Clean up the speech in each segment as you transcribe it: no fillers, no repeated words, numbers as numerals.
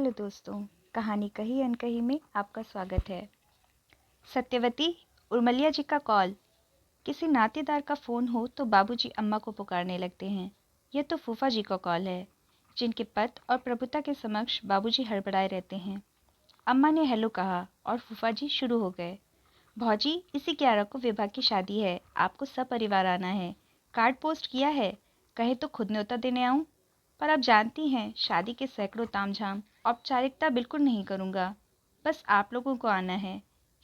Hello दोस्तों, कहानी कही अनकही में आपका स्वागत है। सत्यवती, उर्मिला जी का कॉल। किसी नातेदार का फ़ोन हो तो बाबूजी अम्मा को पुकारने लगते हैं। यह तो फूफा जी का कॉल है, जिनके पद और प्रभुता के समक्ष बाबूजी हड़बड़ाए रहते हैं। अम्मा ने हेलो कहा और फूफा जी शुरू हो गए। भौजी, इसी 11 को विभा की शादी है, आपको सब परिवार आना है। कार्ड पोस्ट किया है, कहे तो खुद न्योता देने आऊं? पर आप जानती हैं, शादी के सैकड़ों तामझाम, औपचारिकता बिल्कुल नहीं करूंगा। बस आप लोगों को आना है।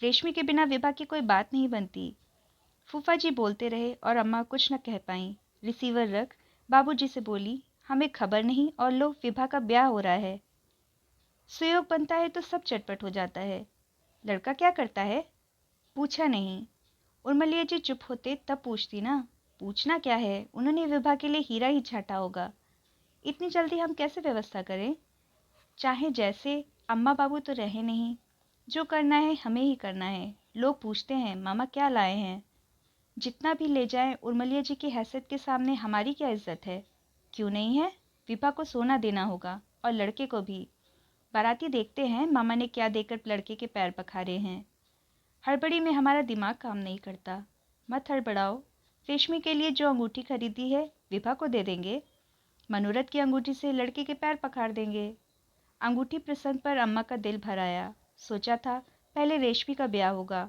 रेशमी के बिना विभा की कोई बात नहीं बनती। फूफा जी बोलते रहे और अम्मा कुछ न कह पाईं। रिसीवर रख बाबूजी से बोली, हमें खबर नहीं और लो विभा का ब्याह हो रहा है। सुयोग बनता है तो सब चटपट हो जाता है। लड़का क्या करता है? पूछा नहीं। उर्मिला जी चुप होते तब पूछती ना। पूछना क्या है, उन्होंने विभा के लिए हीरा ही छाटा होगा। इतनी जल्दी हम कैसे व्यवस्था करें? चाहे जैसे, अम्मा बाबू तो रहे नहीं। जो करना है हमें ही करना है। लोग पूछते हैं मामा क्या लाए हैं। जितना भी ले जाएं, उर्मिला जी की हैसियत के सामने हमारी क्या इज्जत है? क्यों नहीं है? विभा को सोना देना होगा और लड़के को भी। बाराती देखते हैं मामा ने क्या देकर लड़के के पैर पखारे हैं। हड़बड़ी में हमारा दिमाग काम नहीं करता। मत हड़बड़ाओ। रेशमी के लिए जो अंगूठी खरीदी है विभा को दे देंगे। मनोरथ की अंगूठी से लड़के के पैर पखार देंगे। अंगूठी प्रसंग पर अम्मा का दिल भर आया। सोचा था पहले रेशमी का ब्याह होगा।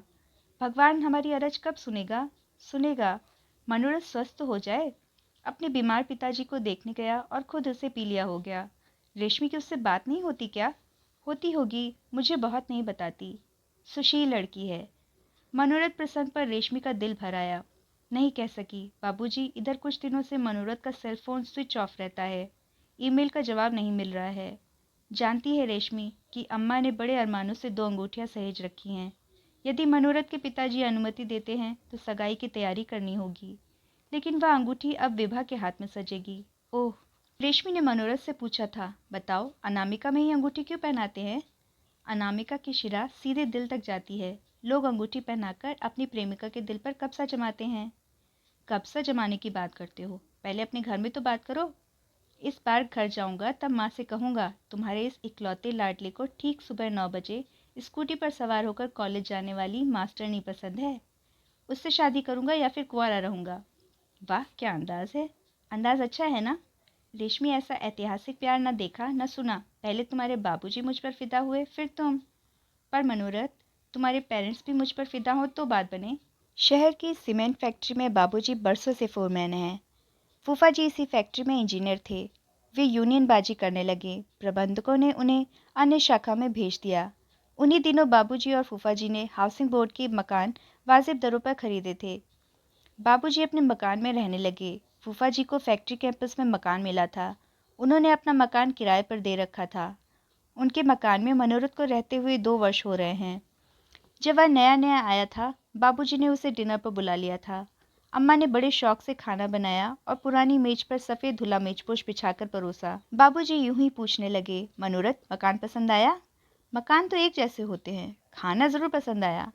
भगवान हमारी अरज कब सुनेगा? सुनेगा। मनोरथ स्वस्थ हो जाए। अपने बीमार पिताजी को देखने गया और खुद उसे पी लिया हो गया। रेशमी की उससे बात नहीं होती क्या? होती होगी, मुझे बहुत नहीं बताती। सुशील लड़की है। मनोरथ प्रसंग पर रेशमी का दिल भर आया। नहीं कह सकी। बाबूजी, इधर कुछ दिनों से मनोरथ का सेल फोन स्विच ऑफ रहता है। ईमेल का जवाब नहीं मिल रहा है। जानती है रेशमी कि अम्मा ने बड़े अरमानों से 2 अंगूठियां सहेज रखी हैं। यदि मनोरथ के पिताजी अनुमति देते हैं तो सगाई की तैयारी करनी होगी। लेकिन वह अंगूठी अब विभा के हाथ में सजेगी। ओह! रेशमी ने मनोरथ से पूछा था, बताओ अनामिका में ही अंगूठी क्यों पहनाते हैं? अनामिका की शिरा सीधे दिल तक जाती है। लोग अंगूठी पहनाकर अपनी प्रेमिका के दिल पर कब्जा जमाते हैं। कब्जा जमाने की बात करते हो, पहले अपने घर में तो बात करो। इस बार घर जाऊंगा तब माँ से कहूंगा तुम्हारे इस इकलौते लाडले को ठीक सुबह 9 बजे स्कूटी पर सवार होकर कॉलेज जाने वाली मास्टरनी पसंद है। उससे शादी करूंगा या फिर कुंवारा रहूंगा। वाह, क्या अंदाज है। अंदाज अच्छा है ना? रेशमी, ऐसा ऐतिहासिक प्यार न देखा न सुना। पहले तुम्हारे बाबूजी मुझ पर फिदा हुए, फिर तुम। पर मनोरथ, तुम्हारे पेरेंट्स भी मुझ पर फिदा हो तो बात बने। शहर की सीमेंट फैक्ट्री में बाबूजी बरसों से फोरमैन हैं। फूफा जी इसी फैक्ट्री में इंजीनियर थे। वे यूनियनबाजी करने लगे। प्रबंधकों ने उन्हें अन्य शाखा में भेज दिया। उन्हीं दिनों बाबूजी और फूफा जी ने हाउसिंग बोर्ड के मकान वाजिब दरों पर खरीदे थे। बाबूजी अपने मकान में रहने लगे। फूफा जी को फैक्ट्री कैंपस में मकान मिला था। उन्होंने अपना मकान किराए पर दे रखा था। उनके मकान में मनोरथ को रहते हुए 2 वर्ष हो रहे हैं। जब वह नया नया आया था, बाबूजी ने उसे डिनर पर बुला लिया था। अम्मा ने बड़े शौक से खाना बनाया और पुरानी मेज पर सफ़ेद धुला मेजपोश बिछाकर परोसा। बाबूजी यूं ही पूछने लगे, मनोरथ, मकान पसंद आया? मकान तो एक जैसे होते हैं, खाना ज़रूर पसंद आया।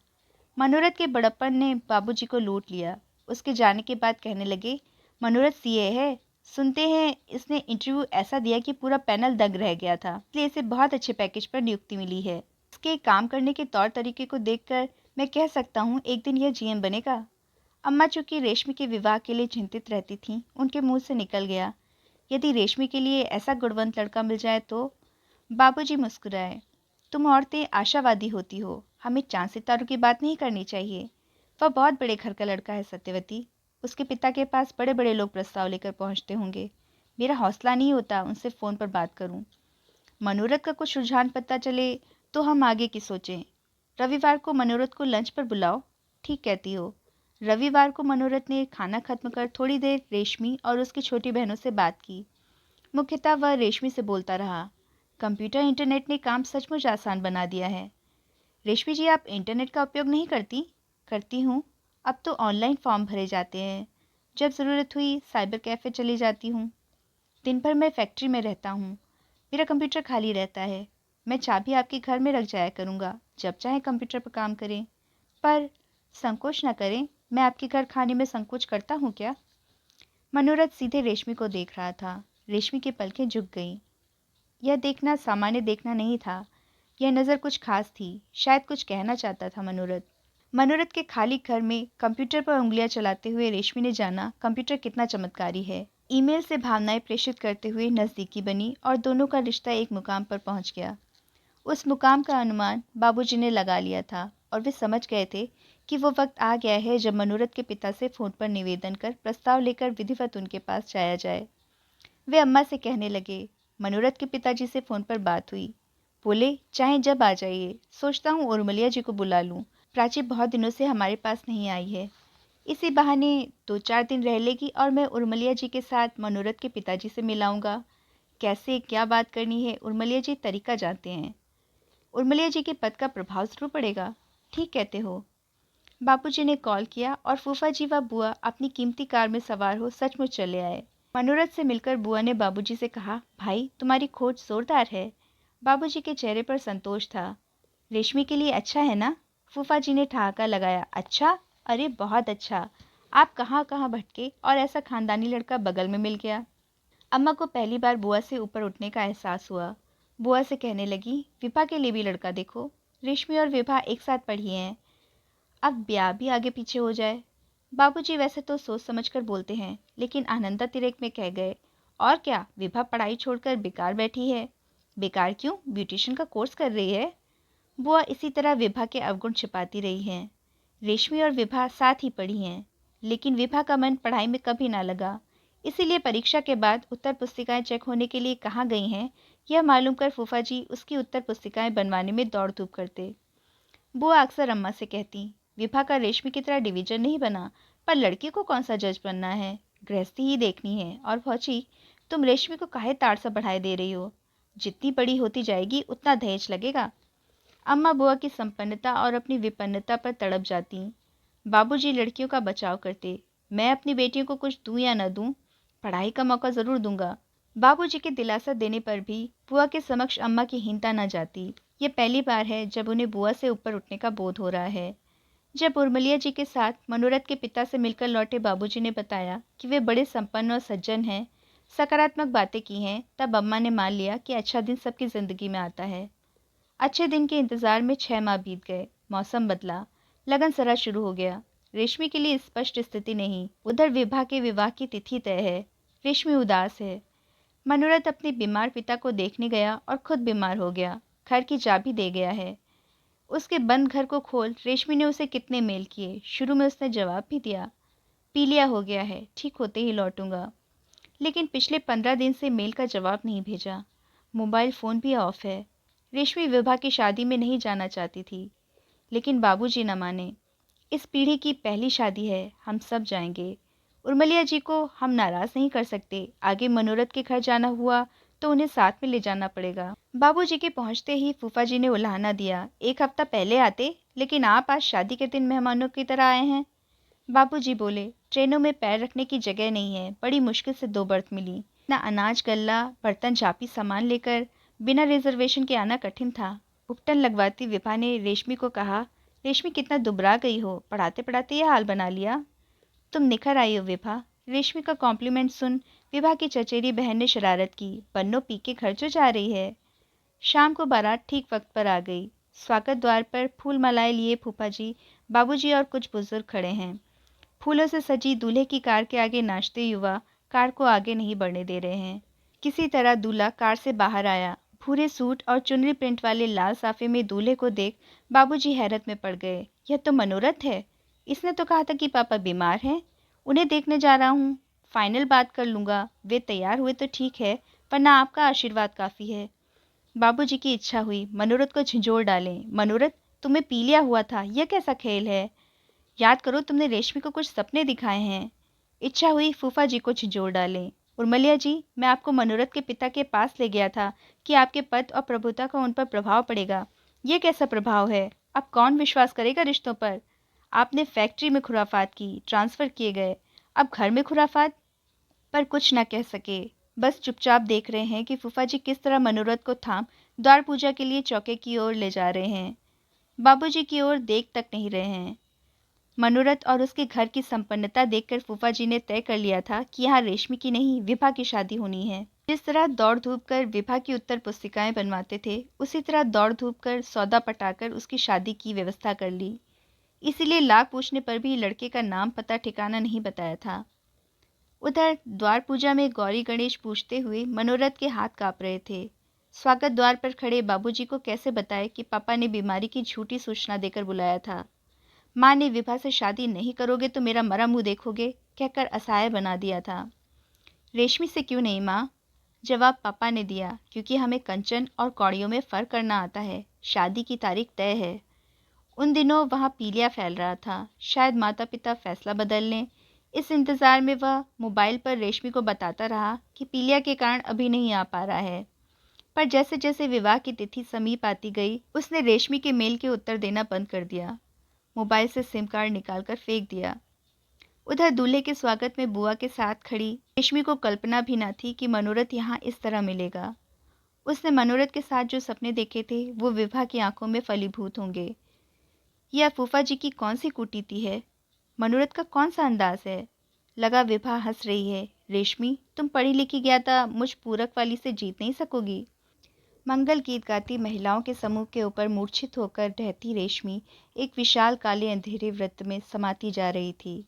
मनोरथ के बड़प्पन ने बाबूजी को लूट लिया। उसके जाने के बाद कहने लगे, मनोरथ सीए है। सुनते हैं इसने इंटरव्यू ऐसा दिया कि पूरा पैनल दंग रह गया था, इसलिए इसे बहुत अच्छे पैकेज पर नियुक्ति मिली है। इसके काम करने के तौर तरीके को देखकर मैं कह सकता हूँ एक दिन यह जीएम बनेगा। अम्मा चूंकि रेशमी के विवाह के लिए चिंतित रहती थीं, उनके मुंह से निकल गया, यदि रेशमी के लिए ऐसा गुणवंत लड़का मिल जाए तो। बाबूजी मुस्कुराए। तुम औरतें आशावादी होती हो, हमें चांद सितारों की बात नहीं करनी चाहिए। वह बहुत बड़े घर का लड़का है सत्यवती। उसके पिता के पास बड़े बड़े लोग प्रस्ताव लेकर पहुंचते होंगे। मेरा हौसला नहीं होता उनसे फ़ोन पर बात करूं। मनोरथ का कुछ रुझान पता चले तो हम आगे की सोचें। रविवार को मनोरथ को लंच पर बुलाओ। ठीक कहती हो। रविवार को मनोरथ ने खाना खत्म कर थोड़ी देर रेशमी और उसकी छोटी बहनों से बात की। मुख्यतः वह रेशमी से बोलता रहा। कंप्यूटर इंटरनेट ने काम सचमुच आसान बना दिया है। रेशमी जी, आप इंटरनेट का उपयोग नहीं करती? करती हूँ। अब तो ऑनलाइन फॉर्म भरे जाते हैं। जब ज़रूरत हुई साइबर कैफ़े चली जाती हूँ। दिन भर मैं फैक्ट्री में रहता हूँ। मेरा कंप्यूटर खाली रहता है। मैं चाबी आपके घर में रख जाया करूँगा, जब चाहे कंप्यूटर पर काम करें। पर संकोच न करें, मैं आपके घर खाने में संकोच करता हूँ क्या? मनोरथ सीधे रेशमी को देख रहा था। रेशमी की पलकें झुक गईं। यह देखना सामान्य देखना नहीं था। यह नज़र कुछ खास थी, शायद कुछ कहना चाहता था मनोरथ। मनोरथ के खाली घर में कंप्यूटर पर उंगलियां चलाते हुए रेशमी ने जाना कंप्यूटर कितना चमत्कारी है। ईमेल से भावनाएं प्रेषित करते हुए नज़दीकी बनी और दोनों का रिश्ता एक मुकाम पर पहुंच गया। उस मुकाम का अनुमान बाबूजी ने लगा लिया था और वे समझ गए थे कि वो वक्त आ गया है जब मनोरथ के पिता से फ़ोन पर निवेदन कर प्रस्ताव लेकर विधिवत उनके पास जाया जाए। वे अम्मा से कहने लगे, मनोरथ के पिताजी से फ़ोन पर बात हुई। बोले, चाहे जब आ जाइए, सोचता हूँ उर्मिला जी को बुला लूँ। प्राची बहुत दिनों से हमारे पास नहीं आई है। इसी बहाने 2-4 दिन रह लेगी और मैं उर्मिला जी के साथ मनोरथ के पिताजी से मिलाऊंगा। कैसे क्या बात करनी है उर्मिला जी तरीका जानते हैं। उर्मिला जी के पद का प्रभाव जरूर पड़ेगा। ठीक कहते हो। बापूजी ने कॉल किया और फूफा जी व बुआ अपनी कीमती कार में सवार हो सचमुच चले आए। मनोरथ से मिलकर बुआ ने बाबूजी से कहा, भाई तुम्हारी खोज जोरदार है। बाबूजी के चेहरे पर संतोष था। रेशमी के लिए अच्छा है ना? फूफा जी ने ठहाका लगाया। अच्छा? अरे बहुत अच्छा। आप कहाँ कहाँ भटके और ऐसा खानदानी लड़का बगल में मिल गया। अम्मा को पहली बार बुआ से ऊपर उठने का एहसास हुआ। बुआ से कहने लगी, विभा के लिए भी लड़का देखो। रेशमी और विभा एक साथ पढ़ी हैं, अब ब्याह भी आगे पीछे हो जाए। बाबूजी वैसे तो सोच समझकर बोलते हैं, लेकिन आनंदा तिरेक में कह गए, और क्या, विभा पढ़ाई छोड़कर बेकार बैठी है। बेकार क्यों, ब्यूटिशियन का कोर्स कर रही है। बुआ इसी तरह विभा के अवगुण छिपाती रही हैं। रेशमी और विभा साथ ही पढ़ी हैं, लेकिन विभा का मन पढ़ाई में कभी ना लगा। इसीलिए परीक्षा के बाद उत्तर पुस्तिकाएं चेक होने के लिए कहाँ गई हैं, यह मालूम कर फूफा जी उसकी उत्तर पुस्तिकाएं बनवाने में दौड़ धूप करते। बुआ अक्सर अम्मा से कहती, विभा का रेशमी की तरह डिवीजन नहीं बना, पर लड़की को कौन सा जज बनना है, गृहस्थी ही देखनी है। और फौजी, तुम रेशमी को काहे ताड़ सा बढ़ाए दे रही हो। जितनी बड़ी होती जाएगी उतना दहेज लगेगा। अम्मा बुआ की संपन्नता और अपनी विपन्नता पर तड़प जाती। बाबूजी लड़कियों का बचाव करते। मैं अपनी बेटियों को कुछ दूं या न दूं, पढ़ाई का मौका जरूर दूंगा। बाबूजी के दिलासा देने पर भी बुआ के समक्ष अम्मा की हीनता न जाती। ये पहली बार है जब उन्हें बुआ से ऊपर उठने का बोध हो रहा है। जब उर्मिला जी के साथ मनोरथ के पिता से मिलकर लौटे बाबूजी ने बताया कि वे बड़े संपन्न और सज्जन हैं, सकारात्मक बातें की हैं, तब अम्मा ने मान लिया कि अच्छा दिन सबकी ज़िंदगी में आता है। अच्छे दिन के इंतज़ार में 6 माह बीत गए। मौसम बदला, लगन सरा शुरू हो गया। रेशमी के लिए स्पष्ट स्थिति नहीं। उधर विभा के विवाह की तिथि तय है। रेशमी उदास है। मनोरथ अपने बीमार पिता को देखने गया और खुद बीमार हो गया। घर की चाबी दे गया है। उसके बंद घर को खोल रेशमी ने उसे कितने मेल किए। शुरू में उसने जवाब भी दिया, पीलिया हो गया है, ठीक होते ही लौटूंगा। लेकिन पिछले 15 दिन से मेल का जवाब नहीं भेजा। मोबाइल फ़ोन भी ऑफ है। रेशमी विभा की शादी में नहीं जाना चाहती थी, लेकिन बाबूजी न माने। इस पीढ़ी की पहली शादी है, हम सब जाएंगे। उर्मिला जी को हम नाराज़ नहीं कर सकते। आगे मनोरथ के घर जाना हुआ तो उन्हें साथ में ले जाना पड़ेगा। बाबूजी के पहुंचते ही फूफा जी ने उलाहना दिया, एक हफ्ता पहले आते, लेकिन आप आज शादी के दिन मेहमानों की तरह आए हैं। बाबूजी बोले, ट्रेनों में पैर रखने की जगह नहीं है, बड़ी मुश्किल से 2 बर्थ मिली। ना अनाज गल्ला बर्तन झाँपी सामान लेकर बिना रिजर्वेशन के आना कठिन था। उपटन लगवाती विभा ने रेशमी को कहा, रेशमी कितना दुबरा गई हो, पढ़ाते पढ़ाते यह हाल बना लिया। तुम निखर आई हो विभा। रेशमी का कॉम्प्लीमेंट सुन विभा की चचेरी बहन ने शरारत की, बन्नो पी के घर जो जा रही है। शाम को बारात ठीक वक्त पर आ गई। स्वागत द्वार पर फूल मालाएं लिए फूफा जी, बाबूजी और कुछ बुजुर्ग खड़े हैं। फूलों से सजी दूल्हे की कार के आगे नाचते युवा कार को आगे नहीं बढ़ने दे रहे हैं। किसी तरह दूल्हा कार से बाहर आया। भूरे सूट और चुनरी प्रिंट वाले लाल साफे में दूल्हे को देख बाबूजी हैरत में पड़ गए। यह तो मनोरथ है। इसने तो कहा था कि पापा बीमार हैं। उन्हें देखने जा रहा हूँ। फाइनल बात कर लूँगा। वे तैयार हुए तो ठीक है, वरना आपका आशीर्वाद काफ़ी है। बाबूजी की इच्छा हुई मनोरथ को झिंझोर डालें। मनोरथ, तुम्हें पीलिया हुआ था, यह कैसा खेल है? याद करो, तुमने रेशमी को कुछ सपने दिखाए हैं। इच्छा हुई फूफा जी को झिंझोर डालें। उर्मिला जी, मैं आपको मनोरथ के पिता के पास ले गया था कि आपके पद और प्रभुता का उन पर प्रभाव पड़ेगा। यह कैसा प्रभाव है? अब कौन विश्वास करेगा रिश्तों पर? आपने फैक्ट्री में खुराफात की, ट्रांसफ़र किए गए, अब घर में खुराफात। पर कुछ न कह सके, बस चुपचाप देख रहे हैं कि फूफा जी किस तरह मनोरथ को थाम द्वार पूजा के लिए चौके की ओर ले जा रहे हैं। बाबूजी की ओर देख तक नहीं रहे हैं। मनोरथ और उसके घर की संपन्नता देखकर फूफा जी ने तय कर लिया था कि यहाँ रेशमी की नहीं विभा की शादी होनी है। जिस तरह दौड़ धूप कर विभा की उत्तर पुस्तिकाएं बनवाते थे, उसी तरह दौड़ धूप कर सौदा पटाकर उसकी शादी की व्यवस्था कर ली। इसीलिए लाख पूछने पर भी लड़के का नाम पता ठिकाना नहीं बताया था। उधर द्वार पूजा में गौरी गणेश पूछते हुए मनोरथ के हाथ कांप रहे थे। स्वागत द्वार पर खड़े बाबूजी को कैसे बताए कि पापा ने बीमारी की झूठी सूचना देकर बुलाया था। माँ ने विभा से शादी नहीं करोगे तो मेरा मरा मुंह देखोगे कहकर असहाय बना दिया था। रेशमी से क्यों नहीं माँ? जवाब पापा ने दिया, क्योंकि हमें कंचन और कौड़ियों में फ़र्क करना आता है। शादी की तारीख तय है। उन दिनों वहाँ पीलिया फैल रहा था। शायद माता पिता फैसला बदल लें। इस इंतज़ार में वह मोबाइल पर रेशमी को बताता रहा कि पीलिया के कारण अभी नहीं आ पा रहा है। पर जैसे जैसे विवाह की तिथि समीप आती गई, उसने रेशमी के मेल के उत्तर देना बंद कर दिया। मोबाइल से सिम कार्ड निकालकर फेंक दिया। उधर दूल्हे के स्वागत में बुआ के साथ खड़ी रेशमी को कल्पना भी न थी कि मनोरथ यहाँ इस तरह मिलेगा। उसने मनोरथ के साथ जो सपने देखे थे वो विभा की आंखों में फलीभूत होंगे। यह फूफा जी की कौन सी कूटीती है? मनोरथ का कौन सा अंदाज है? लगा विभा हंस रही है। रेशमी, तुम पढ़ी लिखी ज्ञाता मुझ पूरक वाली से जीत नहीं सकोगी। मंगल गीत गाती महिलाओं के समूह के ऊपर मूर्छित होकर ढहती रेशमी एक विशाल काले अंधेरे वृत्त में समाती जा रही थी।